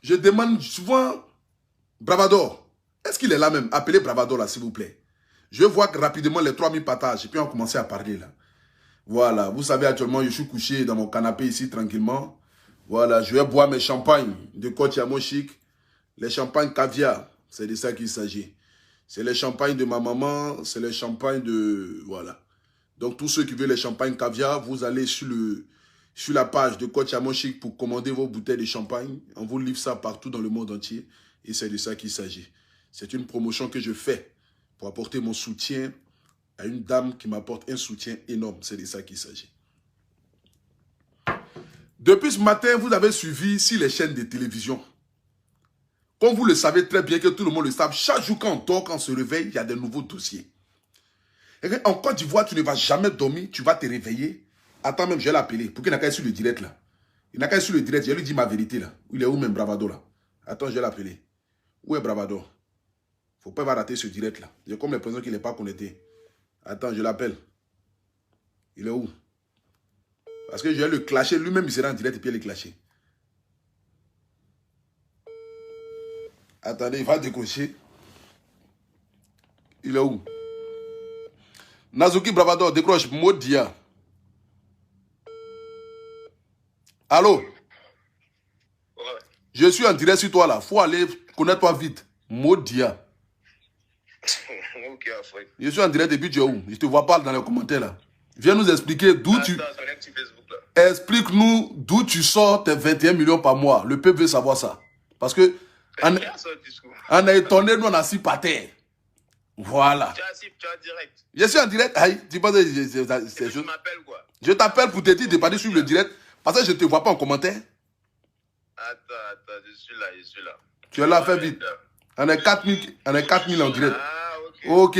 Je demande souvent, Bravador, est-ce qu'il est là même? Appelez Bravador là, s'il vous plaît. Je vois rapidement les 3000 partages et puis on va commencer à parler là. Voilà, vous savez actuellement, je suis couché dans mon canapé ici tranquillement. Voilà, je vais boire mes champagnes de Côte Yamochik. Les champagnes caviar, c'est de ça qu'il s'agit. C'est les champagnes de ma maman, c'est les champagnes de... Voilà. Donc tous ceux qui veulent les champagnes caviar, vous allez sur la page de Côte Yamochik pour commander vos bouteilles de champagne. On vous livre ça partout dans le monde entier. Et c'est de ça qu'il s'agit. C'est une promotion que je fais pour apporter mon soutien à une dame qui m'apporte un soutien énorme. C'est de ça qu'il s'agit. Depuis ce matin, vous avez suivi sur les chaînes de télévision. Comme vous le savez très bien, que tout le monde le savent, chaque jour quand on dort, quand on se réveille, il y a des nouveaux dossiers. Et en Côte d'Ivoire, tu ne vas jamais dormir, tu vas te réveiller. Attends même, je vais l'appeler, pour qu'il n'a qu'à être sur le direct là. Il n'a qu'à être sur le direct, je lui dis ma vérité là. Il est où même Bravado là? Attends, je vais l'appeler. Où est Bravado? Il ne faut pas rater ce direct là. J'ai comme l'impression qu'il n'est pas connecté. Attends, je l'appelle. Il est où? Parce que je vais le clasher, lui-même il sera en direct et puis il le clasher. Attendez, il va décrocher. Il est où? Nazuki Bravador, décroche. Modia. Allô? Ouais. Je suis en direct sur toi là. Faut aller connaître-toi vite. Modia. Ok, Afrique. Je suis en direct depuis tu es où? Je te vois pas dans les commentaires là. Viens nous expliquer d'où tu... Explique-nous d'où tu sors tes 21 millions par mois. Le peuple veut savoir ça. Parce que... On est étonné, nous on a assis par terre. Voilà. Tu es en direct. Je suis en direct. Aïe, tu penses que tu m'appelles quoi? Je t'appelle pour te dire de pas suivre le direct. Parce que je ne te vois pas en commentaire. Attends, je suis là. Tu es là, fais vite. On est 4000 en direct. Ah, ok. Ok.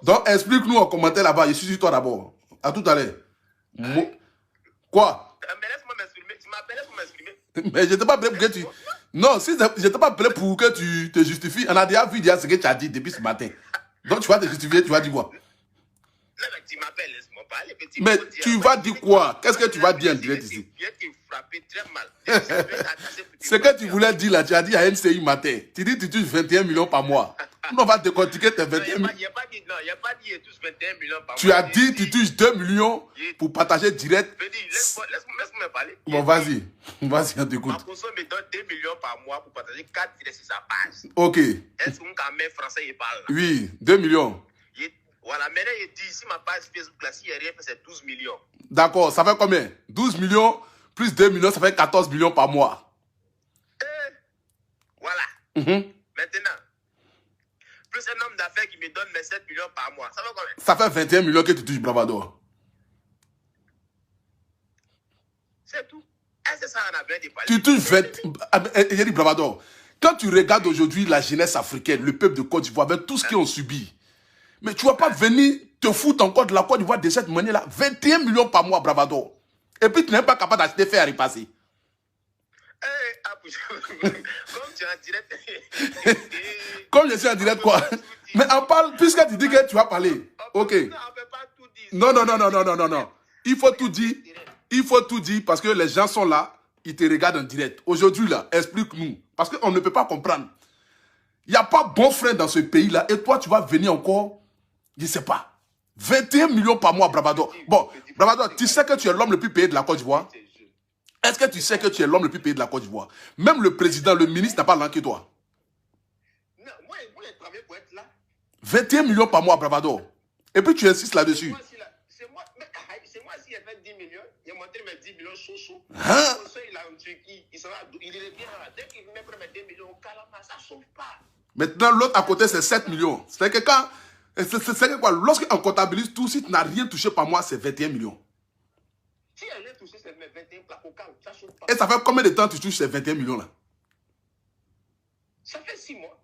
Donc explique-nous en commentaire là-bas. Je suis sur toi d'abord. À tout à l'heure. Quoi? Mais laisse-moi m'exprimer. Tu m'appelles, laisse-moi m'exprimer. Mais je ne t'ai pas appelé pour que tu... Non, si je ne t'ai pas appelé pour que tu te justifies. On a déjà vu ce que tu as dit depuis ce matin. Donc tu vas te justifier, tu vas dire quoi? Là, tu m'appelles, laisse-moi parler. Mais tu vas dire quoi? Qu'est-ce que tu vas dire en direct ici? Je vais te frapper très mal. Ce que tu voulais dire là, tu as dit à NCI matin. Tu dis que tu touches 21 millions par mois. On va décortiquer tes 21 millions. Il n'y a pas dit, je touche 21 millions par mois. Tu as dit que tu touches 2 millions pour partager direct. Laisse-moi me parler. Bon, vas-y. Vas-y, on t'écoute. Ma conso me donne 2 millions par mois pour partager 4 directs sur sa page. Ok. Est-ce qu'on quand même français il parle là? Oui, 2 millions. Voilà, maintenant il dit ici ma page Facebook là, si il n'y a rien fait, c'est 12 millions. D'accord, ça fait combien? 12 millions plus 2 millions, ça fait 14 millions par mois. Voilà. Maintenant, plus un homme d'affaires qui me donne mes 7 millions par mois, ça fait combien? Ça fait 21 millions que tu touches, Bravador. C'est tout. Est-ce que ça en a bien dépassé? Tu touches 20... J'ai dit Bravador. Quand tu regardes aujourd'hui la jeunesse africaine, le peuple de Côte d'Ivoire, avec tout ce qu'ils ont subi, mais tu ne vas pas venir te foutre encore de la Côte d'Ivoire de cette manière-là. 21 millions par mois, Bravador. Et puis tu n'es pas capable d'acheter fer à repasser. Comme tu es en direct. Comme je suis en direct, quoi. Mais on parle, puisque tu dis que tu vas parler. Ok. Non. Il faut tout dire. Il faut tout dire parce que les gens sont là. Ils te regardent en direct. Aujourd'hui, là, explique-nous. Parce qu'on ne peut pas comprendre. Il n'y a pas bon frère dans ce pays-là. Et toi, tu vas venir encore, je ne sais pas. 21 millions par mois, Bravador. Bon, Bravador, tu sais que tu es l'homme le plus payé de la Côte d'Ivoire? Est-ce que tu sais que tu es l'homme le plus payé de la Côte d'Ivoire? Même le président, le ministre n'a pas l'an que toi. Non, moi, j'ai travaillé pour être là. 21 millions par mois, Bravador. Et puis tu insistes là-dessus. C'est moi s'il a fait 10 millions, il a montré mes 10 millions chaud. Hein? Il a en Turquie, il est bien là. Dès qu'il met pour mes 2 millions au Calama, ça ne sauve pas. Maintenant, l'autre à côté, c'est 7 millions. C'est que quand... C'est que quoi? Lorsqu'on comptabilise tout, si tu n'as rien touché par mois, c'est 21 millions. Si elle a touché, c'est mes 21 plaques au calme, ça ne sauve pas. Et ça fait combien de temps tu touches ces 21 millions-là? Ça fait 6 mois.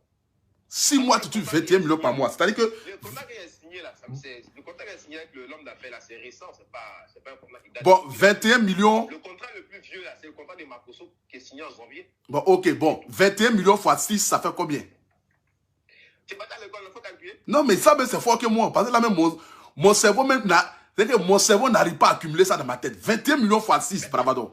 6 mois, tu touches 21 millions par mois. C'est-à-dire que... Le contrat que j'ai signé là, le contrat que j'ai signé avec l'homme d'affaires là, c'est récent, c'est pas un contrat qui date. Bon, 21 millions... Le contrat le plus vieux là, c'est le contrat de Makoso qui est signé en janvier. Bon, ok, bon. 21 millions fois 6, ça fait combien? Tu n'es pas à l'école, il faut calculer. Non, mais ça, c'est fort que moi. Parce que là même, mon cerveau même n'a... C'est que mon cerveau n'arrive pas à accumuler ça dans ma tête. 21 millions fois 6, Bravador.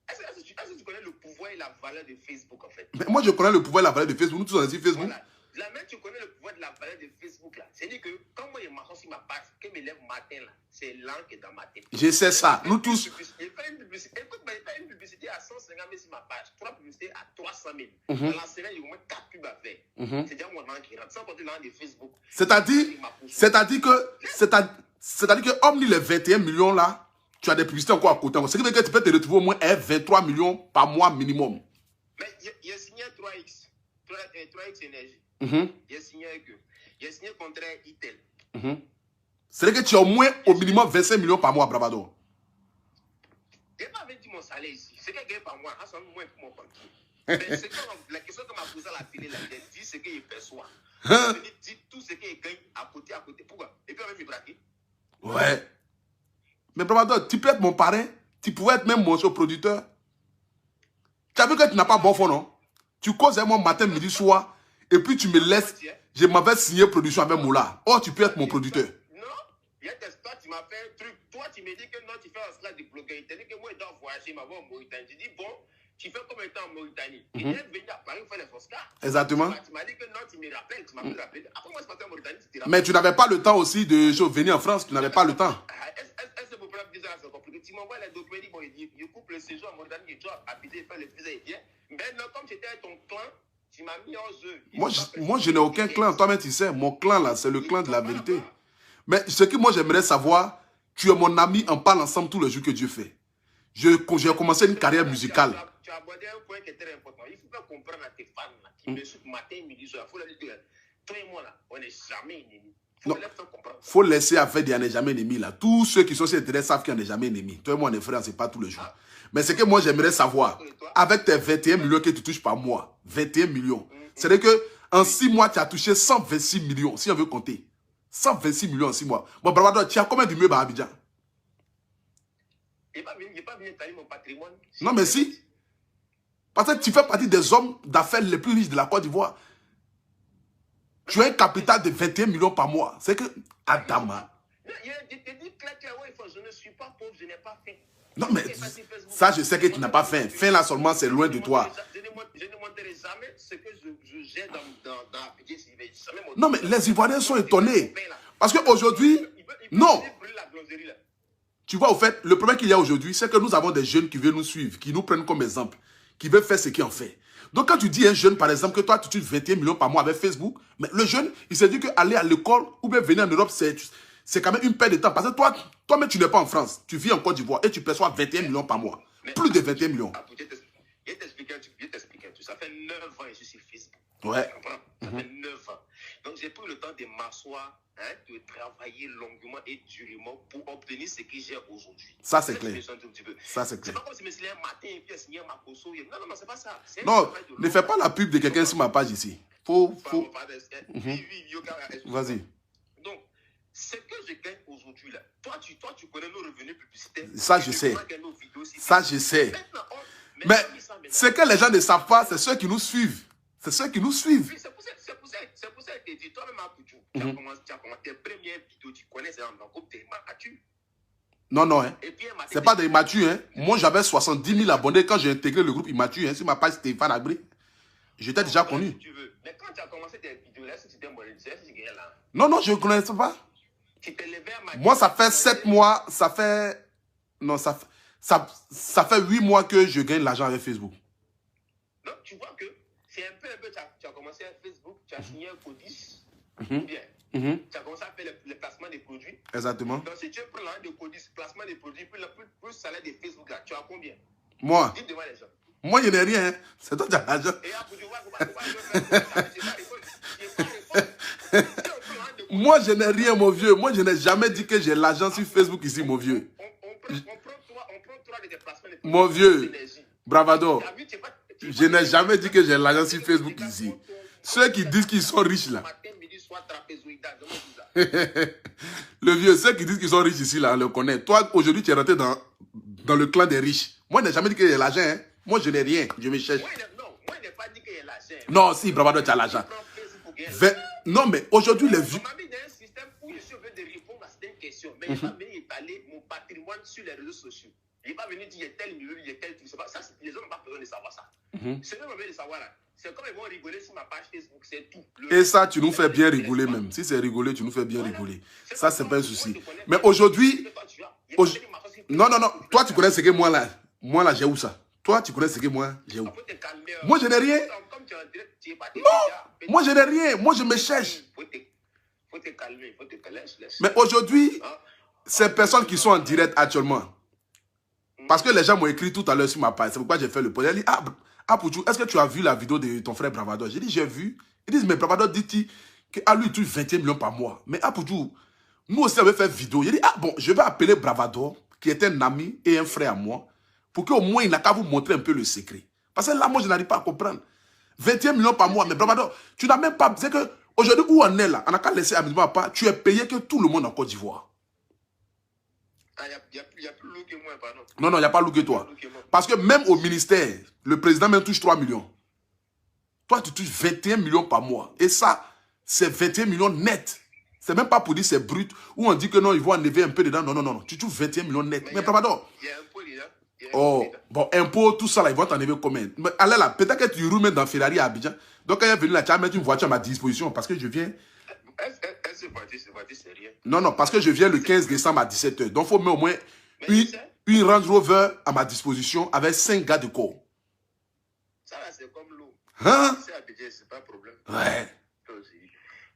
Est-ce que tu connais le pouvoir pouvoir et la valeur de Facebook, en fait. Mais moi, je connais le pouvoir et la valeur de Facebook. Nous tous, on a dit Facebook. Voilà. La même, tu connais le pouvoir de la valeur de Facebook, là. C'est-à-dire que quand moi, je marche sur ma page, que je me lève matin, là, c'est l'encre dans ma tête. Je sais ça. Nous tous. Je fais une publicité. Écoute, je fais une publicité à 150 000 sur ma page. 3 publicités à 300 000. Dans la semaine, il y a au moins 4 pubs à faire. C'est déjà mon encre qui rentre. Sans compter l'encre de Facebook. C'est-à-dire que, hormis les 21 millions là, tu as des publicités encore à côté. Ce qui veut dire que tu peux te retrouver au moins 23 millions par mois minimum. Mais il a signé 3X. 3X Énergie. Il a signé avec eux. Il a signé contre Itel. C'est-à-dire que tu as au moins au minimum 25 millions par mois, Bravado. Je n'ai pas dit mon salaire ici. C'est qu'il gagne par mois. Ça, c'est moins pour mon banquier. Mais la question que m'a posée à la télé, là, il a dit ce qu'il perçoit. Il dit tout ce qu'il gagne à côté. Pourquoi? Et puis, on va me braquer. Ouais. Mais Bravado, tu peux être mon parrain. Tu pouvais être même mon producteur. Tu as vu que tu n'as pas bon fond, non? Tu causes avec moi matin, midi, soir. Et puis tu me laisses. Je m'avais signé production avec Moula. Oh, tu peux être mon producteur. Non. Toi, tu m'as fait un truc. Toi, tu me dis que non, tu fais un slash de blogueur. Tu dis que moi, je dois voyager, je m'avais en Mauritanie. Je dis, bon, tu fais combien de temps en Mauritanie? Il vient de venir à Paris faire les Oscars. Exactement. Tu m'as dit que non, tu me rappelles. Tu m'as plus rappelé. Après, moi, je suis parti en Mauritanie. Mais tu n'avais pas le temps aussi de venir en France. Tu n'avais pas le temps. Est-ce que vous pouvez me dire ça? Tu m'envoies les documents, bon, je coupe le séjour en Mauritanie, je dois habiter, faire le visa et bien. Mais non, comme j'étais ton clan, tu m'as mis en jeu. Moi, je n'ai aucun clan. Toi-même, tu sais, mon clan, là, c'est le clan de la vérité. Mais ce que moi, j'aimerais savoir, tu es mon ami, on parle ensemble tous les jours que Dieu fait. J'ai commencé une carrière musicale. Tu as abordé un point qui est très important. Il faut pas comprendre à tes fans, là, qui me suivent matin, midi, soir. Il faut leur dire que toi et moi, là, on n'est jamais ennemis. Non, faut laisser à faire des n'est jamais ennemis là. Tous ceux qui sont sur Internet savent qu'on n'est jamais ennemis. Toi et moi, on est frères, c'est pas tous les jours. Mais ce que moi, j'aimerais savoir, avec tes 21 millions que tu touches par mois, 21 millions, c'est-à-dire que en 6 mois, tu as touché 126 millions, si on veut compter. 126 millions en 6 mois. Bon, Bravado, tu as combien de mieux à Abidjan? Il n'est pas venu étaler mon patrimoine. Non, mais si. Parce que tu fais partie des hommes d'affaires les plus riches de la Côte d'Ivoire. Tu as un capital de 21 millions par mois. C'est que, Adama. Je te dis clairement, je ne suis pas pauvre, je n'ai pas faim. Non, mais ça, je sais que tu n'as pas faim. Faim là seulement, c'est loin de toi. Je ne montrerai jamais ce que je gère dans la. Non, mais les Ivoiriens sont étonnés. Parce qu'aujourd'hui, non. Tu vois, au fait, le problème qu'il y a aujourd'hui, c'est que nous avons des jeunes qui veulent nous suivre, qui nous prennent comme exemple, qui veulent faire ce qu'ils ont fait. Donc, quand tu dis à un jeune, par exemple, que toi, tu touches 21 millions par mois avec Facebook, mais le jeune, il s'est dit qu'aller à l'école ou bien venir en Europe, c'est quand même une perte de temps. Parce que toi-même, tu n'es pas en France. Tu vis en Côte d'Ivoire et tu perçois 21 millions par mois. Plus de 21 millions. Je vais t'expliquer un truc. Ça fait 9 ans que je suis sur Facebook. Ouais. Ça fait 9 ans. Donc, j'ai pris le temps de m'asseoir, de travailler longuement et durement pour obtenir ce que j'ai aujourd'hui. Ça, c'est clair. Ça, c'est clair. C'est pas comme si je me suis levé un matin et puis signé ma coso. Non, c'est pas ça. Non, ne fais pas la pub de quelqu'un sur ma page ici. Faut. Vas-y. Donc, ce que je gagne aujourd'hui, là, toi, tu connais nos revenus publicitaires. Ça, je sais. Ça, je sais. Mais ce que les gens ne savent pas, c'est ceux qui nous suivent. C'est ceux qui nous suivent. Oui, c'est pour ça que tu dis, toi-même, tu as commencé tes premières vidéos, tu connais, c'est dans le groupe des matures. Non, non, hein. C'est pas des immatures, hein. Moi, j'avais 70 000 abonnés quand j'ai intégré le groupe immature, hein, sur ma page Stéphane Abré. J'étais déjà connu. Si tu veux. Mais quand tu as commencé tes vidéos, là, si tu t'es monétisé, est-ce que tu gagnes là? Non, je ne connaissais pas. Tu t'es levé à moi, ça fait 7 mois, ça fait... Non, ça fait 8 mois que je gagne l'argent avec Facebook. Donc, tu vois que c'est un peu, tu as commencé avec Facebook, tu as signé un codis, bien. Tu as commencé à faire le placement des produits. Exactement. Donc, si tu prends l'argent de codis, placement des produits, plus le salaire de Facebook, là, tu as combien? Moi? Dis devant les gens. Moi, je n'ai rien. Hein. C'est toi qui as l'argent. Moi, je n'ai rien, mon vieux. Moi, je n'ai jamais dit que j'ai l'argent sur Facebook ici, mon vieux. On prend trois de tes placements de produits. Mon vieux, Bravado. Je n'ai jamais dit que j'ai l'argent sur Facebook ici. Ceux qui disent qu'ils sont riches là. Le vieux, ceux qui disent qu'ils sont riches ici là, on le connaît. Toi, aujourd'hui, tu es rentré dans le clan des riches. Moi, je n'ai jamais dit que j'ai l'argent. Hein. Moi, je n'ai rien. Je me cherche. Moi, je n'ai pas dit que j'ai l'argent. Non, si, Bravado, tu as l'argent. Non, mais aujourd'hui, les vieux. On m'a mis dans un système où je suis venu de répondre à certaines questions. Mais il n'est pas venu étaler mon patrimoine sur les réseaux sociaux. Il n'est pas venu dire il y a tel milieu, il y a tel truc. Ça, les gens n'ont pas besoin de savoir ça. C'est même envie de savoir là. C'est comme ils vont rigoler sur ma page Facebook, c'est tout. Et ça, tu nous fais bien rigoler même. Si c'est rigolé, tu nous fais bien rigoler. Ça, c'est pas un souci. Mais aujourd'hui... Non, non, non. Toi, tu connais ce que moi, là. Moi, là, j'ai où ça? Toi, tu connais ce que moi, j'ai où? Moi, je n'ai rien. Non, moi, je n'ai rien. Moi, je me cherche. Faut te calmer, faut te calmer. Mais aujourd'hui, ces personnes qui sont en direct actuellement, parce que les gens m'ont écrit tout à l'heure sur ma page, c'est pourquoi j'ai fait le post. Ils disent, Pouchou, est-ce que tu as vu la vidéo de ton frère Bravado? J'ai dit, j'ai vu. Ils disent, mais Bravado dit qu'à lui, il touche 21 millions par mois. Mais Pouchou, nous aussi, on avait fait vidéo. J'ai dit, bon, je vais appeler Bravado, qui est un ami et un frère à moi, pour qu'au moins, il n'a qu'à vous montrer un peu le secret. Parce que là, moi, je n'arrive pas à comprendre. 21 millions par mois, mais Bravado, tu n'as même pas... C'est que, aujourd'hui, où on est là, on n'a qu'à laisser amusement à part, tu es payé que tout le monde en Côte d'Ivoire. Ah, il n'y a plus loup que moi, pardon. Non, non, il n'y a pas loup que toi. Parce que même au ministère, le président même touche 3 millions. Toi, tu touches 21 millions par mois. Et ça, c'est 21 millions net. C'est même pas pour dire c'est brut, ou on dit que non, ils vont enlever un peu dedans. Non, non, non, tu touches 21 millions net. Mais pardon. Il y a un peu déjà. Oh, bon, impôt, tout ça là, ils vont t'enlever combien? Mais allez là, peut-être que tu roules même dans Ferrari à Abidjan. Donc quand il est venu là, tu vas mettre une voiture à ma disposition parce que je viens. C'est rien. Non, non, parce que je viens le 15 décembre à 17 h. Donc il faut mettre au moins une Range Rover à ma disposition avec 5 gars de corps. Ça là, c'est comme l'eau. Hein? C'est Abidjan, c'est pas un problème. Ouais.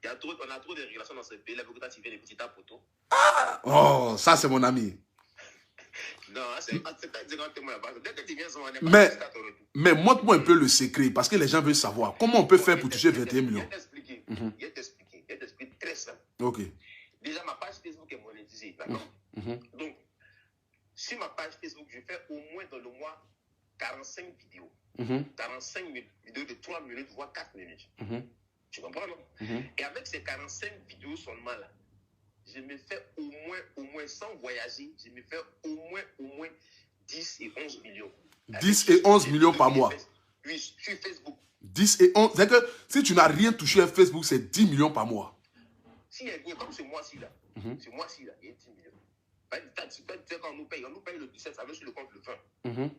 On a trop de relations dans ce pays. Là, beaucoup tu viens des petits poteaux. Ah! Oh, ça c'est mon ami. Non, c'est pas directement là-bas. Dès que tu viens, on est pas mais montre-moi un peu le secret, parce que les gens veulent savoir comment on peut faire pour toucher 21 millions. Je vais t'expliquer très simple. Ok. Déjà, ma page Facebook est monétisée, d'accord? Donc, sur ma page Facebook, je fais au moins dans le mois 45 vidéos. 45 vidéos de 3 minutes, voire 4 minutes. Tu comprends, non? Et avec ces 45 vidéos seulement là, je me fais au moins, sans voyager, je me fais au moins 10 et 11 millions. 10 et 11 millions par mois. Oui, sur Facebook. 10 et 11. C'est que si tu n'as rien touché à Facebook, c'est 10 millions par mois. S'il y a rien, comme ce mois-ci là, ce mois-ci là, il y a 10 millions. Quand on nous paye le 17, ça veut sur le compte le 20.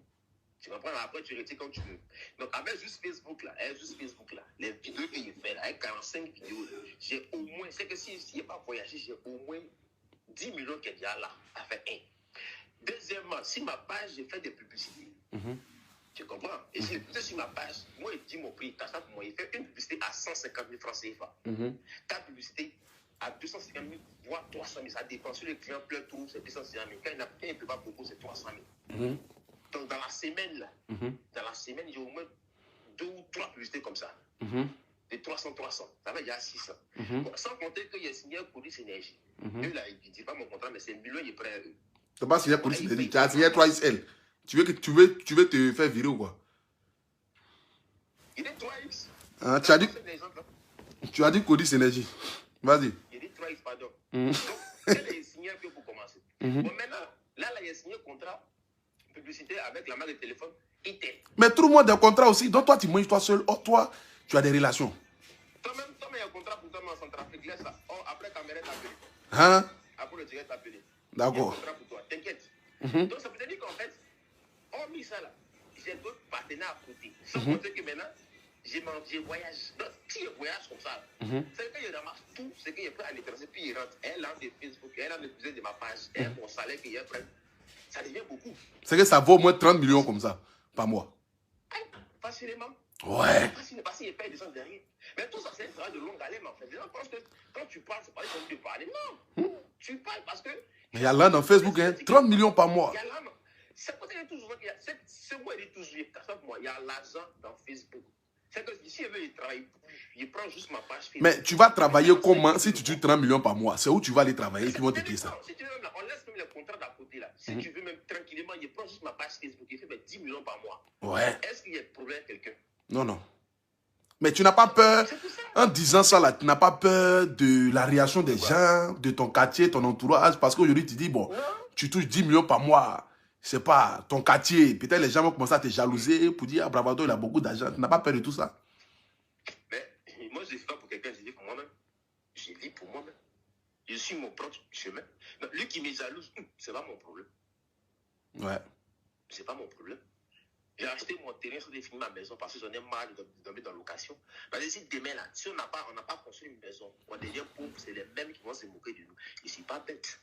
Tu comprends? Après, tu retires quand tu veux. Donc, avec juste Facebook là, les vidéos que je fais là, avec 45 vidéos, j'ai au moins, c'est que si je n'ai pas voyagé, j'ai au moins 10 millions qui est déjà là, à faire un. Deuxièmement, si ma page, j'ai fait des publicités. Tu comprends? Et si je sur ma page, moi, il dit mon prix, moi, il fait une publicité à 150 000 francs CFA. Ta publicité à 250 000, voire 300 000, ça dépend. Si le client pleure trop, c'est 250 000. Quand il ne peut pas beaucoup, c'est 300 000. Donc, dans la semaine, là, j'ai au moins 2 ou 3 publicités comme ça. De 300. Ça va, il y a 600. Bon, sans compter qu'il y a signé un Codis Énergie. Eux, là, ils ne disent pas mon contrat, mais c'est 1 million, ils prennent eux. Tu n'as pas signé Codis Énergie, tu as signé 3XL. Tu veux te faire virer ou quoi? Il est 3X. Hein, tu as dit Codis Énergie. Vas-y. Il dit 3X, pardon. Donc, elle est signée un peu pour commencer. Bon, maintenant, là, il y a signé un contrat publicité avec la marque de téléphone ITEL. Mais trouve-moi des contrats aussi. Donc toi, tu manges toi seul. Oh, toi, tu as des relations. Toi-même, il y a un contrat pour toi en Centrafrique. Laisse ça. Oh, après, Cameroun t'appelle. Hein? Après, le direct t'appelle. D'accord. Il y a un contrat pour toi. T'inquiète. Donc, ça veut dire qu'en fait, hormis ça là, j'ai d'autres partenaires à côté. Sans compter que maintenant, je voyage. Donc, si je voyage comme ça, c'est que je ramasse tout ce que je prends à l'étranger, puis il rentre. Elle lance de Facebook, elle lance de ma page, elle mon salaire que je prends. Ça devient beaucoup. C'est que ça vaut au moins 30 millions comme ça, par mois. Facilement. Ouais. Parce qu'il paye des gens derrière. Mais tout ça, c'est un travail de longue haleine en fait. Les gens pensent que quand tu parles, c'est pas les gens qui parlent. Non. Tu parles parce que. Mais il y a là dans Facebook, hein, 30 millions par mois. Il y a là, c'est pour ça qu'il y a toujours. Ce mois, il est toujours. Il y a l'argent dans Facebook. C'est que si il veut, il travaille. Il prend juste ma page Facebook. Mais tu vas travailler comment si tu tues 30 millions par mois? C'est où tu vas aller travailler et puis ils vont te payer ça? Si tu veux, on laisse même les contrats d'à côté là. Si tu veux même tranquillement, il prend juste ma page Facebook. Il fait 10 millions par mois. Ouais. Est-ce qu'il y a de problème avec quelqu'un? Non, non. Mais tu n'as pas peur, en disant ça là, tu n'as pas peur de la réaction des gens, de ton quartier, ton entourage, parce qu'aujourd'hui tu dis, bon, tu touches 10 millions par mois, c'est pas ton quartier, peut-être les gens vont commencer à te jalouser pour dire, ah, Bravado, il a beaucoup d'argent, tu n'as pas peur de tout ça? Mais moi je ne vis pas pour quelqu'un, je vis pour moi-même. Je vis pour moi-même. Je suis mon propre chemin. Donc, lui qui me jalouse, c'est pas mon problème. Ouais. C'est pas mon problème. J'ai acheté mon terrain, j'ai fini ma maison parce que j'en ai marre de dormir dans la location. Parce que si demain, là, si on n'a pas construit une maison, on devient pauvre, c'est les mêmes qui vont se moquer de nous. Ils ne sont pas bêtes.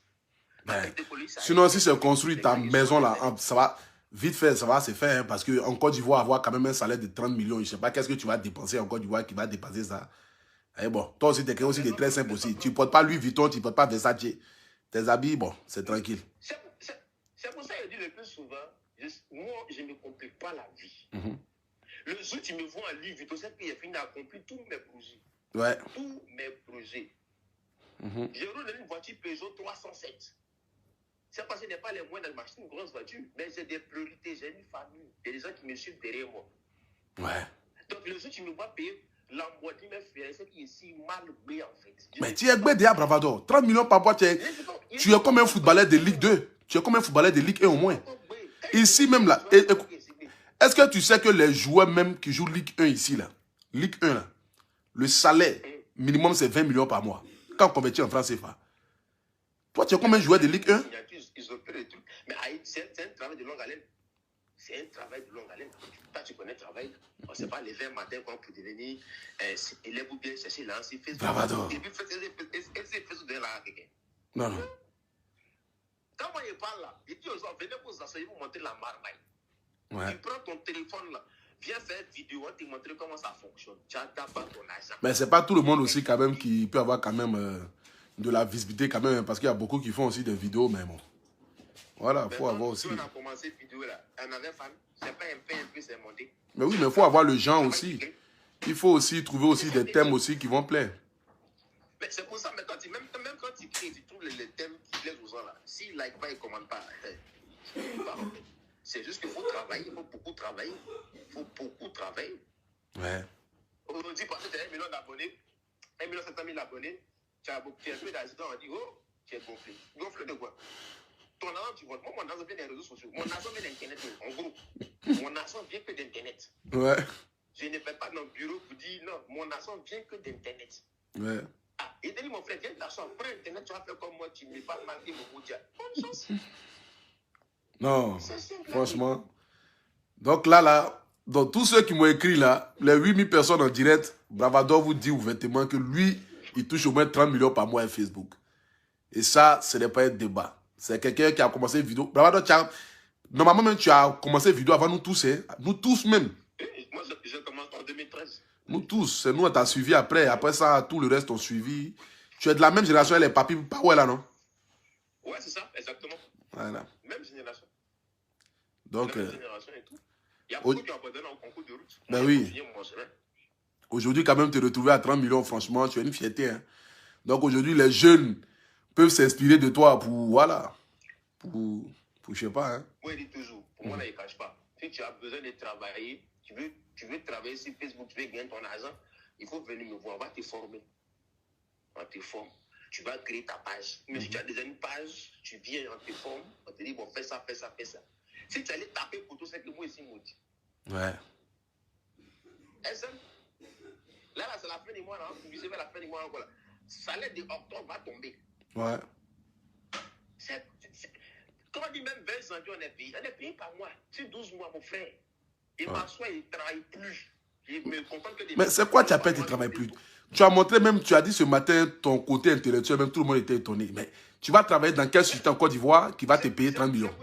Sinon, si c'est construit ta maison là, ça va vite fait, ça va se faire. Hein, parce qu'en Côte d'Ivoire, avoir quand même un salaire de 30 millions, je ne sais pas qu'est-ce que tu vas dépenser en Côte d'Ivoire qui va dépasser ça. Et bon, toi aussi, tu es quelqu'un aussi de très simple aussi. Tu ne portes pas Louis Vuitton, tu ne portes pas Versace. Tes habits, bon, c'est tranquille. C'est pour ça que je dis le plus souvent, moi, je ne me complique pas la vie. Le jour où tu me vois en Louis Vuitton, c'est que j'ai fini d'accomplir tous mes projets. Ouais. Tous mes projets. J'ai roulé une voiture Peugeot 307. C'est parce que ce n'est pas les moyens de m'acheter une grosse voiture, mais j'ai des priorités, j'ai une famille, il y a des gens qui me suivent derrière moi. Ouais. Donc le jour où tu me vois payer Lamborghini, c'est qui est si mal payé en fait. Mais tu es gbédé à Bravador. 30 millions par mois, tu es comme un footballeur de Ligue 2. Tu es comme un footballeur de Ligue 1 au moins. Ici même là, est-ce que tu sais que les joueurs même qui jouent Ligue 1 ici là, Ligue 1 là, le salaire minimum c'est 20 millions par mois. Quand on convertit en francs CFA. Toi, tu es comme un joueur de Ligue 1. Ils ont fait des trucs. Mais c'est un travail de longue haleine. C'est un travail de longue haleine. Toi, tu connais le travail. On ne sait pas lever un matin pour devenir élève ou bien chercher lancer Facebook. Bravado. Et puis, Facebook de là, quelqu'un. Non, non. Quand moi, je parle là, je dis aux gens, venez vous asseoir, vous montrer la marmaille. Ouais. Tu prends ton téléphone là, viens faire une vidéo, on te montrer comment ça fonctionne. Tu as d'abord ton argent. Mais c'est pas tout le monde aussi quand même qui peut avoir quand même de la visibilité quand même, parce qu'il y a beaucoup qui font aussi des vidéos, mais bon. Voilà, il faut avoir aussi. On a commencé cette vidéo là, on avait fan, c'est pas un peu, c'est monté. Mais oui, mais il faut avoir le genre aussi. Il faut aussi trouver aussi des thèmes aussi qui vont plaire. Mais c'est pour ça, mais même quand tu crées, tu trouves les thèmes qui plaisent aux gens là. S'ils ne like pas, ils ne commandent pas. C'est juste qu'il faut travailler, il faut beaucoup travailler. Il faut beaucoup travailler. Ouais. Aujourd'hui, parce que tu as 1 million d'abonnés, 1 700 000 abonnés, tu as un peu d'argent, on dit, oh, tu es gonflé. Gonflé de quoi? Ton argent, tu vois. Moi, mon argent vient des réseaux sociaux. Mon argent vient d'Internet, en gros. Mon argent vient que d'Internet. Ouais. Je ne vais pas dans le bureau pour dire non, mon argent vient que d'Internet. Ouais. Ah, et dit mon frère, viens t'asseoir, prends Internet, tu vas faire comme moi, tu ne vas pas manquer mon média. Bonne chance. Non, franchement. Donc là, donc tous ceux qui m'ont écrit là, les 8000 personnes en direct, Bravador vous dit ouvertement que lui, il touche au moins 30 millions par mois à Facebook. Et ça, ce n'est pas un débat. C'est quelqu'un qui a commencé une vidéo. Bravador, normalement même tu as commencé une vidéo avant nous tous, hein? Nous tous même. Moi, je commence en 2013. Nous tous, c'est nous, on t'a suivi après. Après ça, tout le reste ont suivi. Tu es de la même génération, les papis Power là, non? Ouais, c'est ça, exactement. Voilà. Même génération. Donc, même génération et tout. Il y a beaucoup qui ont abandonné en concours de route. Ben oui. Aujourd'hui, quand même, te retrouver à 30 millions, franchement, tu as une fierté. Hein? Donc, aujourd'hui, les jeunes peuvent s'inspirer de toi pour, voilà, pour je sais pas. Hein? Moi, je dis toujours, pour moi, là, il ne cache pas. Si tu as besoin de travailler, tu veux travailler sur Facebook, tu veux gagner ton argent, il faut venir me voir, on va te former. On te forme. Tu vas créer ta page. Mais si tu as déjà une page, tu viens, on te forme, on te dit, bon, fais ça, fais ça, fais ça. Si tu allais taper pour tout, c'est que moi, ici, maudit. Ouais. Là, c'est la fin du mois, là. Vous visez vers la fin du mois encore là. Salaire de octobre va tomber. Ouais. Comment on dit même 20 janvier, on est payé. On est payé par mois. Sur 12 mois, mon frère. Il m'assoit, il ne travaille plus. Il me comprend que des. Mais c'est quoi tu appelles qu'il ne travaille plus? Tu as montré même, tu as dit ce matin ton côté intellectuel, même tout le monde était étonné. Mais tu vas travailler dans quel système en Côte d'Ivoire qui va te payer 30 millions?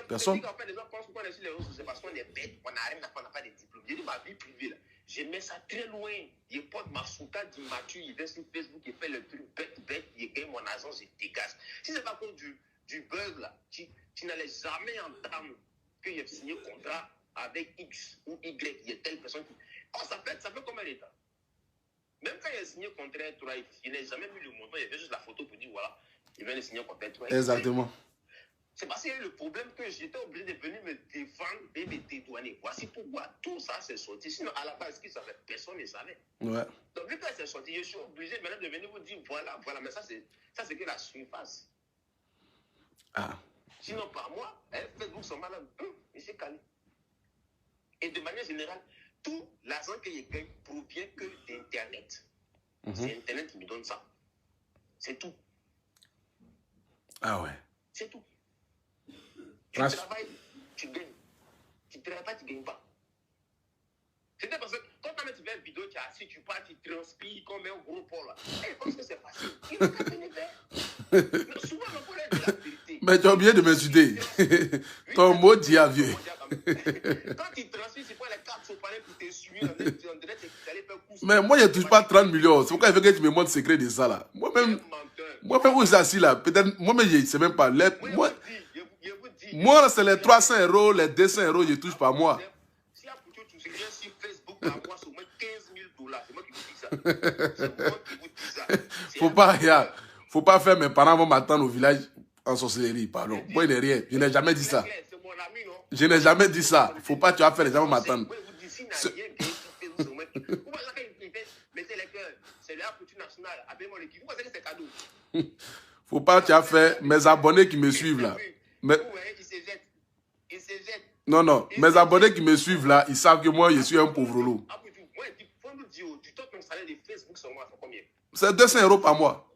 Personne. Les gens pensent qu'on est sur les réseaux sociaux parce qu'on est bête, on n'a rien à faire, on n'a pas de diplôme. J'ai dit ma vie privée là. Je mets ça très loin. Je porte ma souka d'immature, il vient sur Facebook, il fait le truc bête, il gagne mon argent, je dégage. Si c'est pas cause du buzz là, tu n'allais jamais entendre que j'ai signé contrat avec X ou Y, il y a telle personne qui. Oh, ça fait combien de temps? Même quand il a signé contrat 3X, il n'a jamais mis le montant, il avait juste la photo pour dire voilà, il vient de signer contrat 3X. Exactement. C'est parce qu'il y a eu le problème que j'étais obligé de venir me défendre et me dédouaner. Voici pourquoi tout ça s'est sorti. Sinon, à la base, qui savait? Personne ne savait. Ouais. Donc, vu que c'est sorti, je suis obligé maintenant de venir vous dire voilà. Mais ça, c'est que la surface. Ah. Sinon, par moi, Facebook sont malades. Il s'est calé. Et de manière générale, tout l'argent que je gagne provient que d'Internet. C'est Internet qui me donne ça. C'est tout. Ah ouais. C'est tout. Tu travailles, tu gagnes. Tu travailles pas, tu ne gagnes pas. C'était parce que quand tu fais une vidéo, tu es assis, tu pars, tu transpires comme un gros porc là. Et je pense que c'est facile. Il va pas venir faire. Souvent, on pourrait dire la vérité. Mais tu as oublié de m'insulter. Ton mot dit à vieux. Quand tu transpires, tu prends les 4 sopalins pour te suivre. On dirait que tu allais faire course. Mais moi, je ne touche pas 30 millions. C'est pourquoi il faut que tu me montres le secret de ça là. Moi-même, où c'est assis là. Peut-être, moi-même, je ne sais même pas. Moi, c'est les 300 €, les 200 €, je ne touche pas moi. Si tu viens sur Facebook, par mois, c'est au moins 15 000 $. C'est moi qui vous dis ça. C'est moi qui vous dis ça. Faut pas faire mes parents vont m'attendre au village en sorcellerie, pardon. Moi, il n'est rien. Je n'ai jamais dit ça. C'est mon ami, non? Je n'ai jamais dit ça. Faut pas, tu vas faire les gens vont m'attendre. C'est la culture nationale. Appelez-moi l'équipe. Vous pensez que c'est cadeau? Faut pas, tu as fait mes abonnés qui me suivent là. Mais... Il se jette. Il se jette. Non. Mes abonnés qui me suivent là, ils savent que moi, je suis un pauvre loup. Moi, il faut nous dire, tu tombes ton salaire de Facebook sur moi, c'est combien? C'est 200 € par mois.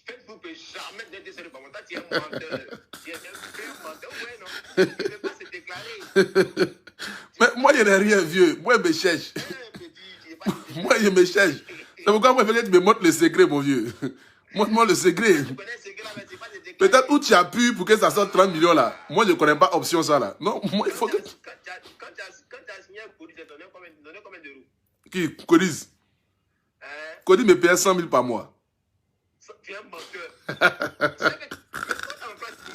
Facebook ne peut jamais donner 200 € par mois. Toi, tu es un menteur. Tu es un menteur, ouais, non? Tu ne peux pas se déclarer. Mais moi, je n'ai rien, vieux. Moi, je me cherche. Moi, je me cherche. C'est pourquoi moi, il faut que tu me montres le secret, mon vieux. Montre-moi le secret. Peut-être où tu as pu pour que ça sorte 30 millions là. Moi, je ne connais pas option ça là. Non, moi, il faut que... Quand tu as signé un colis, tu as donné combien d'euros? Qui? Codis? Codis me paye 100 000 par mois. Tu es un menteur. Tu sais que quand en fait, tu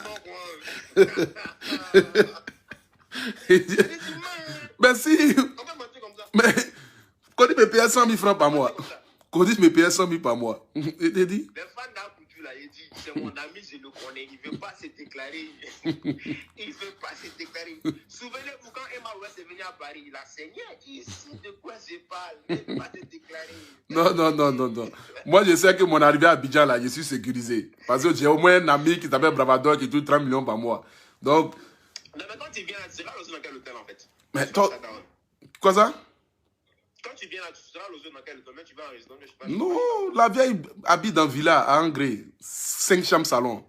mens, Ben si. on va mentir comme ça. Mais Codis me paye 100 000 francs par mois. Codis me paye 100 000 par mois. Il te dit? Les fans d'Apoutu là, il dit, c'est mon ami, je le connais, il ne veut pas se déclarer. Il ne veut pas se déclarer. Souvenez-vous, quand Emma West est venu à Paris, il a saigné. Ici, de quoi je parle? Il ne veut pas se déclarer. Non. Moi, je sais que mon arrivée à Abidjan, là, je suis sécurisé. Parce que j'ai au moins un ami qui s'appelle Bravador qui touche 30 millions par mois. Donc... Non, mais quand tu viens, tu seras logé dans quel hôtel, en fait? Mais toi... Quoi ça? Quand tu viens là, tu seras logé dans quel hôtel? Tu vas en résidence, je sais pas. Non, la vieille habite dans Villa, à Angré. 5 chambres salon.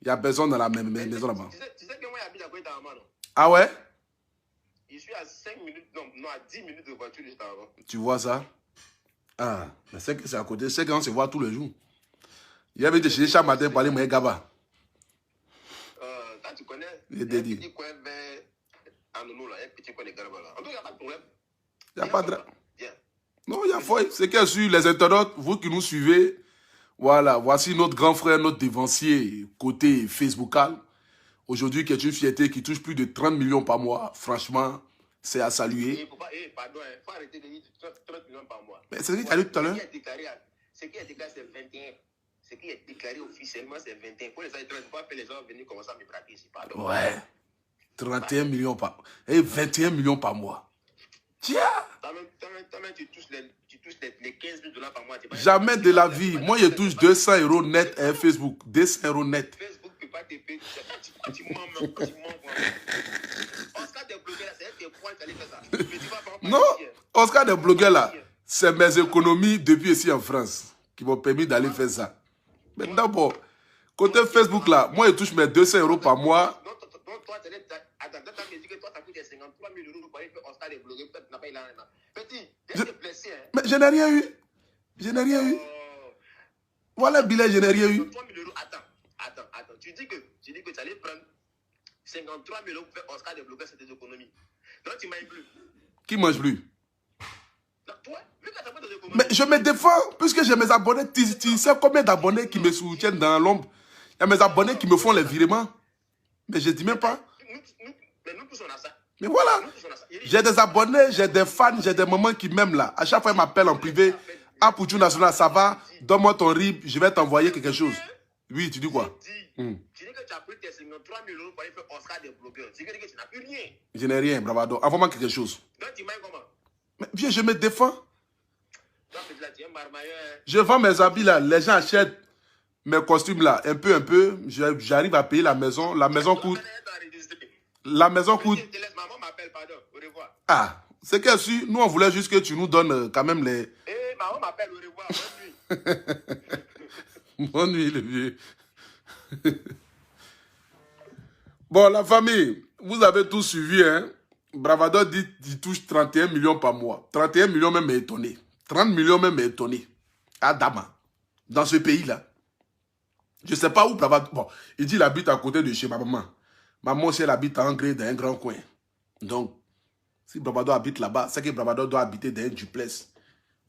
Il y a besoin dans la même maison là-bas. Tu sais que moi, j'habite à côté d'Arma, non? Ah ouais? Je suis à 5 minutes, non, à 10 minutes de voiture juste avant. Tu vois ça? Ah, mais c'est que c'est à côté. C'est qu'on se voit tous les jours. Il y avait des chez chaque matin pour aller me Gaba. Toi, tu connais? Il est dédié. Un petit coin vers Anono, là, un petit coin de Gaba, là. En tout cas, il n'y a pas de problème. Il n'y a pas de... Non, il y a foi. C'est que sur les internautes, vous qui nous suivez, voilà, voici notre grand frère, notre dévancier, côté Facebookal. Aujourd'hui, qui est une fierté qui touche plus de 30 millions par mois. Franchement, c'est à saluer. Pardon, il faut arrêter de dire 30 millions par mois. Mais c'est ce que tu as dit tout à l'heure. Ce qui est déclaré, c'est 21. Ce qui est déclaré officiellement, c'est 21. Pour les gens, il ne faut pas faire les gens venir commencer à me braquer ici. Pardon. Ouais. 31 millions par mois. Et 21 millions par mois. Tiens! Toi-même, tu touches les 15 000 $ par mois. Jamais de la vie. Moi, je touche 200 € net à Facebook. 200 € net. Facebook ne peut pas te payer. Tu mens. Oscar des blogueurs, c'est tes points qui allaient faire ça. Non, Oscar des blogueurs là, c'est mes économies depuis ici en France qui m'ont permis d'aller faire ça. Mais d'abord, côté Facebook là, moi, je touche mes 200 € par mois. Attends, tu me dis que toi, ça coûte 53 000 € pour aller faire Oscar des blogueurs. Peut-être que tu n'as pas eu l'argent. Petit, tu es blessé. Mais je n'ai rien eu. Voilà, Bilal, je n'ai rien eu. 53 000 €. Attends. Tu dis que tu allais prendre 53 000 € pour faire Oscar des blogueurs, c'est tes économies. Donc, tu ne manges plus. Qui mange plus? Non, toi, vu que tu n'as pas tes économies. Mais je me défends, puisque j'ai mes abonnés. Tu sais combien d'abonnés qui me soutiennent dans l'ombre? Il y a mes abonnés qui me font les virements. Mais je ne dis même pas. Mais nous tous on a ça. Mais voilà. J'ai des abonnés, j'ai des fans, j'ai des mamans qui m'aiment là. À chaque fois, ils m'appellent en privé. Ah, Poutou National, ça va? Donne-moi ton RIB, je vais t'envoyer quelque chose. Oui, tu dis quoi? Tu dis que tu as pris tes 53 000 € pour aller faire Oscar des blogueurs. Tu dis que tu n'as plus rien. Je n'ai rien, Bravado. Envoie-moi quelque chose. Donc, tu manges comment? Mais viens, je me défends. Toi, tu es un marmailleur. Je vends mes habits là. Les gens achètent mes costumes là, un peu. J'arrive à payer la maison. La maison coûte. Maman m'appelle, pardon. Au revoir. Ah, c'est que si nous on voulait juste que tu nous donnes quand même les. Maman m'appelle, au revoir. Bonne nuit. Bonne nuit, le vieux. Bon, la famille, vous avez tout suivi, hein. Bravado dit qu'il touche 31 millions par mois. 31 millions même est étonné. 30 millions même est étonné. À Dama. Dans ce pays-là. Je ne sais pas où Bravado... Bon, il dit qu'il habite à côté de chez ma maman. Maman aussi, elle habite en Gré, dans un grand coin. Donc, si Bravado habite là-bas, c'est que Bravado doit habiter dans un duplex.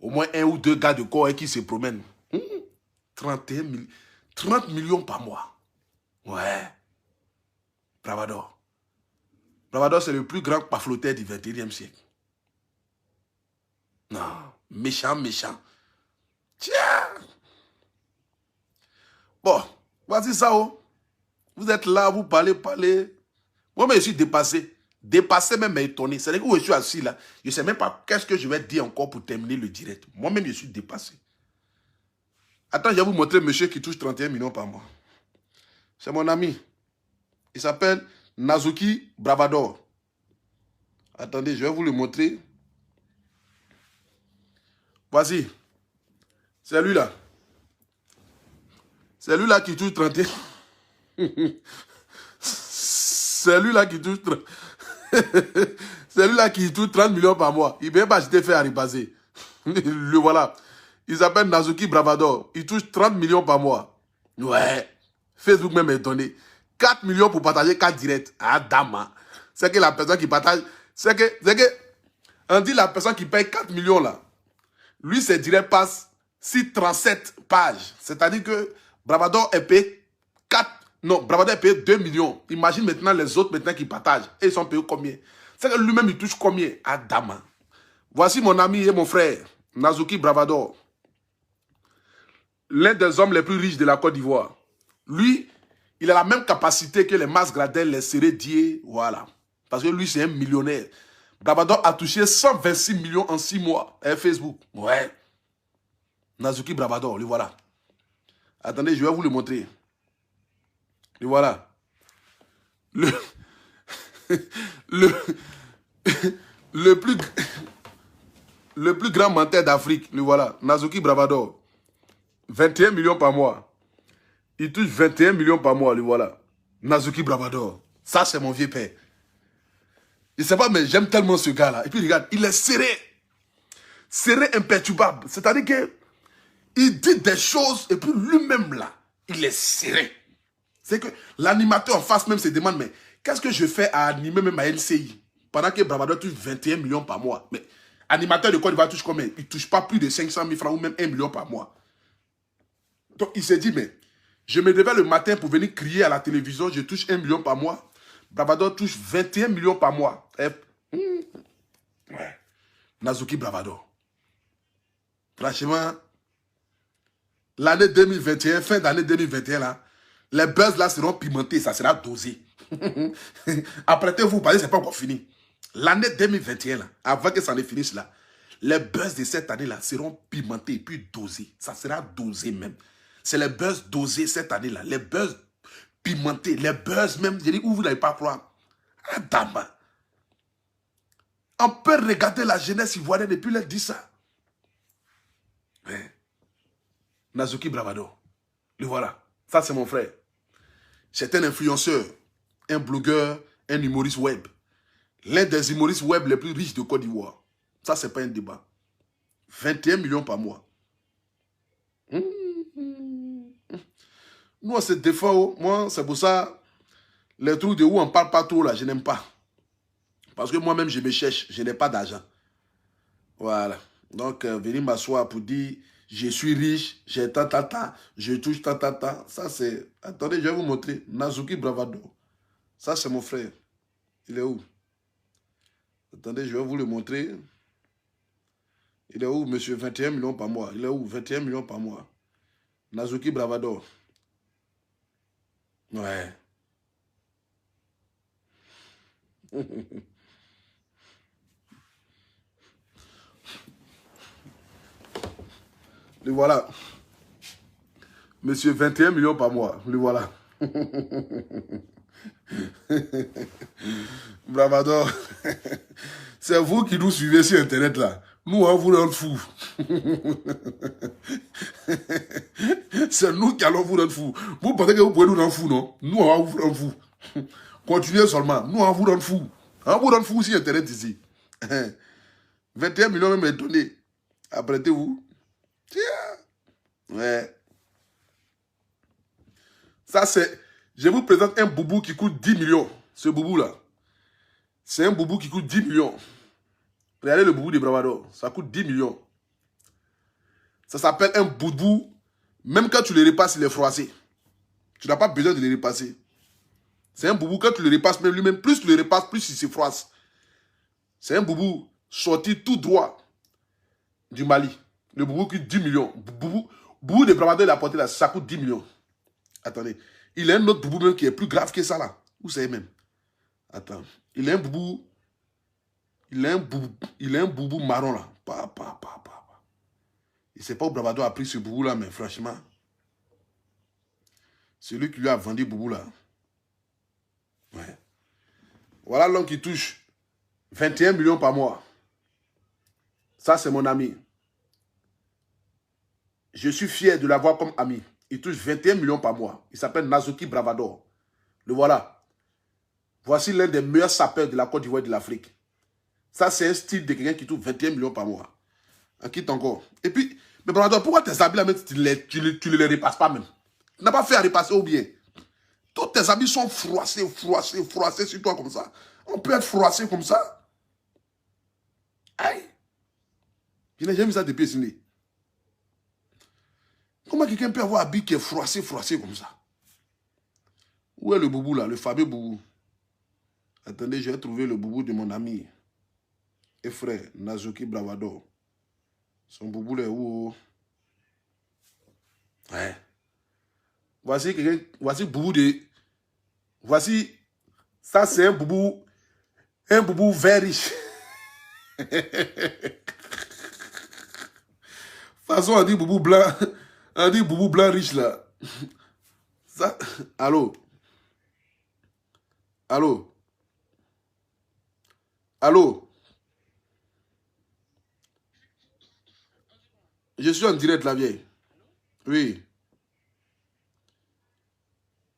Au moins 1 ou 2 gars de corps qui se promènent. 30 millions par mois. Ouais. Bravado. Bravado, c'est le plus grand pafloteur du 21e siècle. Non. Méchant, méchant. Tiens. Bon, voici ça. Oh. Vous êtes là, vous parlez. Moi-même, je suis dépassé. Dépassé même, mais étonné. C'est-à-dire que où je suis assis là, je ne sais même pas qu'est-ce que je vais dire encore pour terminer le direct. Moi-même, je suis dépassé. Attends, je vais vous montrer monsieur qui touche 31 millions par mois. C'est mon ami. Il s'appelle Nazuki Bravador. Attendez, je vais vous le montrer. Voici. C'est lui là. C'est lui là qui touche 31. C'est lui là qui touche 30. C'est lui là qui touche 30 millions par mois. Il ne peut pas acheter fait à repasser. Le voilà. Il s'appelle Nazuki Bravador. Il touche 30 millions par mois. Ouais. Facebook même est donné. 4 millions pour partager 4 directs. Ah, dama. C'est que la personne qui partage. C'est que. On dit la personne qui paye 4 millions là. Lui, ses directs passent sur 37 pages. C'est-à-dire que Bravador est payé 4. Non, Bravador est payé 2 millions. Imagine maintenant les autres maintenant qui partagent. Et ils sont payés combien? C'est que lui-même, il touche combien? Ah, dama. Voici mon ami et mon frère, Nazuki Bravador. L'un des hommes les plus riches de la Côte d'Ivoire. Lui, il a la même capacité que les Mas Gradel, les Sérédier, voilà. Parce que lui, c'est un millionnaire. Bravador a touché 126 millions en 6 mois avec Facebook. Ouais. Nazuki Bravador, le voilà. Attendez, je vais vous le montrer. Le voilà. Le plus grand menteur d'Afrique, le voilà. Nazuki Bravador. 21 millions par mois. Il touche 21 millions par mois, le voilà. Nazuki Bravador. Ça, c'est mon vieux père. Je ne sais pas, mais j'aime tellement ce gars-là. Et puis, regarde, il est serré. Serré, imperturbable. C'est-à-dire que il dit des choses et puis lui-même, là, il est serré. C'est que l'animateur en face même se demande, mais qu'est-ce que je fais à animer même à LCI pendant que Bravador touche 21 millions par mois. Mais animateur de Côte d'Ivoire touche combien? Il ne touche pas plus de 500 000 francs ou même 1 million par mois. Donc, il s'est dit, mais je me réveille le matin pour venir crier à la télévision, je touche 1 million par mois. Bravador touche 21 millions par mois. Ouais. Nazuki Bravador. Franchement, l'année 2021, fin d'année 2021, là, les buzz là seront pimentés, ça sera dosé. Apprêtez-vous, parce que ce n'est pas encore fini. L'année 2021, là, avant que ça ne finisse là, les buzz de cette année là seront pimentés puis dosés. Ça sera dosé même. C'est les buzz dosés cette année là. Les buzz pimentés, les buzz même, je dis, où vous n'allez pas croire. Ah, dame. On peut regarder la jeunesse ivoirienne et puis leur dire ça. Mais, Nazuki Bravador, le voilà. Ça, c'est mon frère. C'est un influenceur, un blogueur, un humoriste web. L'un des humoristes web les plus riches de Côte d'Ivoire. Ça, c'est pas un débat. 21 millions par mois. Nous, on se défend. Moi, c'est pour ça, les trucs de où on parle pas trop, là, je n'aime pas. Parce que moi-même, je me cherche. Je n'ai pas d'argent. Voilà. Donc, venir m'asseoir pour dire, je suis riche, j'ai tant, je touche tant. Ça, c'est... Attendez, je vais vous montrer. Nazuki Bravador. Ça, c'est mon frère. Il est où? Attendez, je vais vous le montrer. Il est où, monsieur? 21 millions par mois. Il est où? 21 millions par mois. Nazuki Bravador. Ouais. Le voilà. Monsieur, 21 millions par mois. Le voilà. Bravador. C'est vous qui nous suivez sur Internet là. Nous, on vous rend fou. C'est nous qui allons vous rendre fou. Vous pensez que vous pouvez nous rendre fou, non? Nous, on va vous rendre fou. Continuez seulement. Nous, on vous rend fou. On vous donne fou aussi Internet ici. 21 millions même est donné. Apprêtez-vous. Ouais. Ça, c'est... Je vous présente un boubou qui coûte 10 millions. Ce boubou-là. C'est un boubou qui coûte 10 millions. Regardez le boubou de Bravado. Ça coûte 10 millions. Ça s'appelle un boubou. Même quand tu le repasses, il est froissé. Tu n'as pas besoin de le repasser. C'est un boubou, quand tu le repasses, même lui-même, plus tu le repasses, plus il se froisse. C'est un boubou sorti tout droit du Mali. Le boubou coûte 10 millions. Boubou de Bravado, il a porté là, ça coûte 10 millions. Attendez. Il a un autre boubou même qui est plus grave que ça là. Vous savez même. Attends. Il a un boubou. Il a un boubou marron là. Je ne sais pas où Bravado a pris ce boubou là, mais franchement. Celui qui lui a vendu boubou là. Ouais. Voilà l'homme qui touche 21 millions par mois. Ça, c'est mon ami. Je suis fier de l'avoir comme ami. Il touche 21 millions par mois. Il s'appelle Nazoki Bravado. Le voilà. Voici l'un des meilleurs sapeurs de la Côte d'Ivoire et de l'Afrique. Ça, c'est un style de quelqu'un qui touche 21 millions par mois. En quitte encore. Et puis, mais Bravado, pourquoi tes habits là, même, tu ne les repasses pas même? Tu n'as pas fait à repasser ou bien? Tous tes habits sont froissés sur toi comme ça. On peut être froissé comme ça. Aïe. Je n'ai jamais vu ça depuis Sydney. Comment quelqu'un peut avoir un habit qui est froissé comme ça? Où est le boubou là, le fameux boubou? Attendez, je vais trouver le boubou de mon ami et frère, Nazoki Bravado. Son boubou là est où? Ouais. Voici quelqu'un, voici boubou de... Voici, ça c'est un boubou vert riche. De toute façon, on dit boubou blanc riche là. Ça, allô? Allô? Allô? Je suis en direct la vieille. Oui.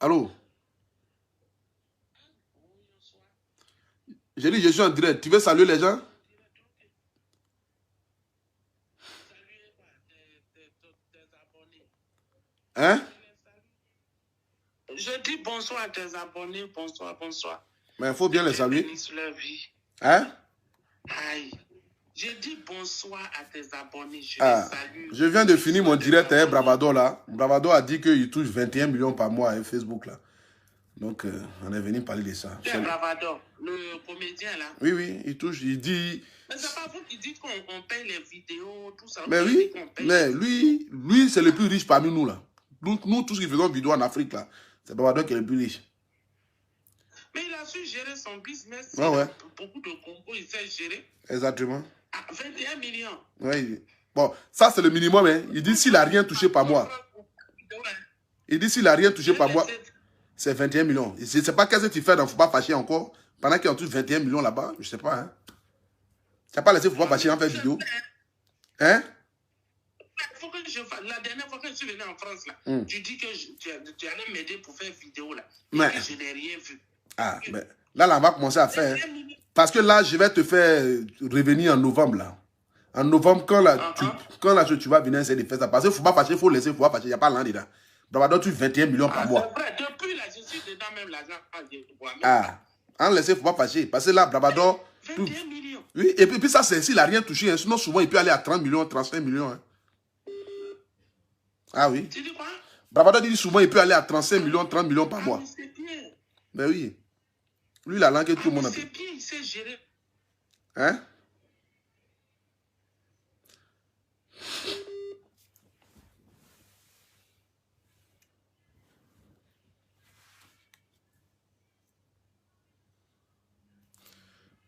Allô? J'ai dit je suis en direct. Tu veux saluer les gens? Hein? Je dis bonsoir à tes abonnés, bonsoir. Mais il faut bien les saluer. Leur vie. Hein? Aïe. Je dis bonsoir à tes abonnés, je les salue. Je viens de finir mon direct avec Bravado là. Bravado a dit qu'il touche 21 millions par mois avec Facebook là. Donc, on est venu parler de ça. C'est Bravado, le comédien là. Oui, il touche, il dit... Mais c'est pas vous qui dites qu'on paye les vidéos, tout ça. Mais oui, mais lui c'est le plus riche parmi nous là. Nous tous qui faisons vidéo en Afrique là, c'est Bravado qui est le plus riche. Mais il a su gérer son business. Ouais. Beaucoup de concours, il sait gérer. Exactement. À 21 millions. Oui. Bon, ça c'est le minimum. Hein. Il dit s'il n'a rien touché par mois. Il dit s'il n'a rien touché par mois, c'est 21 millions. Je ne sais pas qu'est-ce que tu fais dans Faut pas fâcher encore. Pendant qu'il en touche 21 millions là-bas, je ne sais pas. Hein. Tu n'as pas laissé Faut pas fâcher en faire vidéo. Hein? Faut que je fasse. La dernière fois que je suis venu en France, là, tu dis que tu allais m'aider pour faire vidéo là. Mais je n'ai rien vu. Ah, mais là, on va commencer à faire. Parce que là, je vais te faire revenir en novembre. Là. En novembre, quand tu vas venir essayer de faire ça. Parce qu'il ne faut pas fâcher, il faut laisser, Faut pas fâcher. Il n'y a pas l'an dedans. Bravado, tu 21 millions par mois. C'est vrai, depuis là, je suis dedans même l'argent. En laisser, il ne faut pas fâcher. Parce que là, Bravado. 21 millions. Oui, et puis ça, c'est s'il n'a rien touché. Hein. Sinon, souvent, il peut aller à 30 millions, 35 millions. Hein. Ah oui. Tu dis quoi? Bravado dit souvent, il peut aller à 35 millions, 30 millions par mois. Mais c'est bien. Ben oui. Lui, la langue que tout le monde a. C'est bien, il sait gérer. Hein?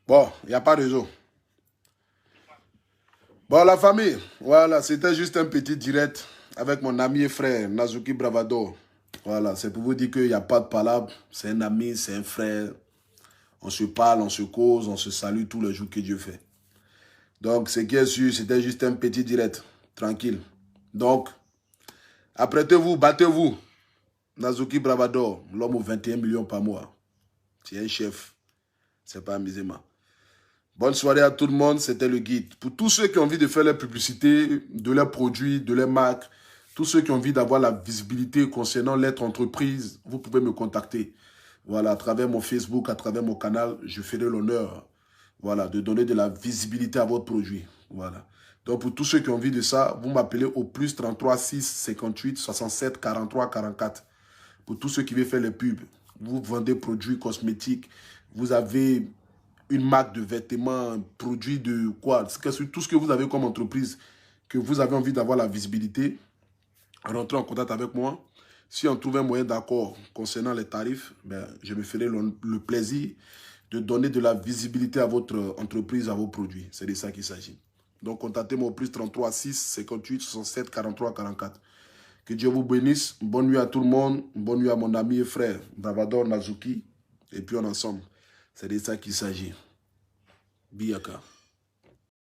Bon, il n'y a pas de réseau. Bon, la famille, voilà, c'était juste un petit direct avec mon ami et frère Nazoki Bravado. Voilà, c'est pour vous dire qu'il n'y a pas de palabre. C'est un ami, c'est un frère. On se parle, on se cause, on se salue tous les jours que Dieu fait. Donc, ce qui est sûr, c'était juste un petit direct. Tranquille. Donc, apprêtez-vous, battez-vous. Nazoki Bravado, l'homme aux 21 millions par mois. C'est un chef. C'est pas amusement. Bonne soirée à tout le monde, c'était le guide. Pour tous ceux qui ont envie de faire la publicité de leurs produits, de leurs marques, tous ceux qui ont envie d'avoir la visibilité concernant l'être entreprise, vous pouvez me contacter. Voilà, à travers mon Facebook, à travers mon canal, je ferai l'honneur, voilà, de donner de la visibilité à votre produit. Voilà. Donc, pour tous ceux qui ont envie de ça, vous m'appelez au plus 33 6 58 67 43 44. Pour tous ceux qui veulent faire les pubs, vous vendez produits cosmétiques, vous avez une marque de vêtements, un produit de quoi, tout ce que vous avez comme entreprise, que vous avez envie d'avoir la visibilité, rentrez en contact avec moi. Si on trouve un moyen d'accord concernant les tarifs, ben, je me ferai le plaisir de donner de la visibilité à votre entreprise, à vos produits. C'est de ça qu'il s'agit. Donc, contactez-moi au plus 33 6 58 67 43 44. Que Dieu vous bénisse. Bonne nuit à tout le monde. Bonne nuit à mon ami et frère, Bravador Nazuki. Et puis, on est ensemble. C'est de ça qu'il s'agit. Biaka.